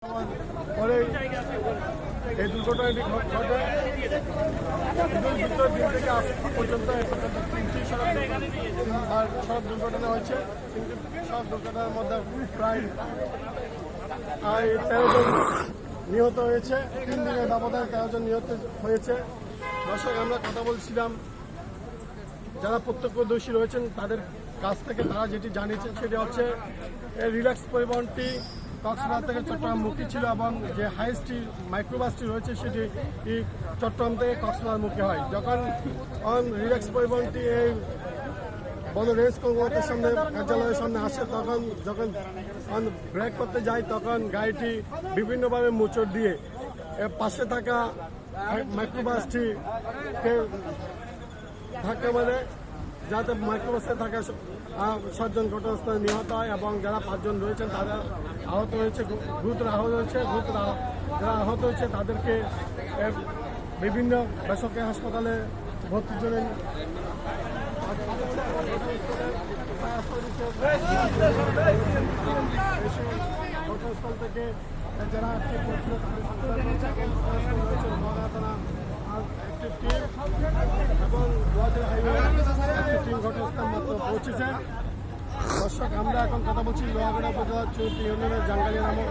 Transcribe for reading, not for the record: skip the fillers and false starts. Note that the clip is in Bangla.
পরে এই দুর্ঘটনাটি ঘটে। ঈদুল ফিতর দিন থেকে আজ পর্যন্ত তিনটি সড়ক দুর্ঘটনা হয়েছে। কিন্তু সব দুর্ঘটনার মধ্যে প্রায় 13 জন নিহত হয়েছে। 3 দিনের ব্যবধানে 13 জন নিহত হয়েছে। দর্শক, আমরা কথা বলছিলাম যারা প্রত্যক্ষদর্শী রয়েছেন তাদের কাছ থেকে। তারা যেটি জানিয়েছেন সেটি হচ্ছে রিল্যাক্স পরিবহনটি কক্সবাজার থেকে চট্টগ্রামমুখী ছিল এবং যে হাইস্টটি মাইক্রোবাসটি রয়েছে সেটি চট্টগ্রাম থেকে কক্সবাজারমুখী হয়। যখন রিল্যাক্স পরিবহনটি এই বন রেঞ্জ কর্মকর্তার সামনে কার্যালয়ের সামনে আসে, তখন যখন ব্রেক করতে যায় তখন গাড়িটি বিভিন্নভাবে মোচড় দিয়ে পাশে থাকা মাইক্রোবাসটিকে ধাক্কা মারে, যাতে মাইক্রোবাসে থাকা 7 জন ঘটনাস্থলে নিহত হয় এবং যারা 5 জন রয়েছেন তারা আহত হয়েছে, গুরুতর আহত হয়েছে। যারা আহত হয়েছে তাদেরকে বিভিন্ন বেসরকারি হাসপাতালে ভর্তির জন্য ঘটনাস্থল থেকে যারা আটকে পড়ছিল এবং একটি টিম ঘটনাস্থল মাত্র পৌঁছেছে। দর্শক, আমরা এখন কথা বলছি লোহাগড়া উপজেলার 34 ইউনিয়নের জাঙ্গালিয়া নামক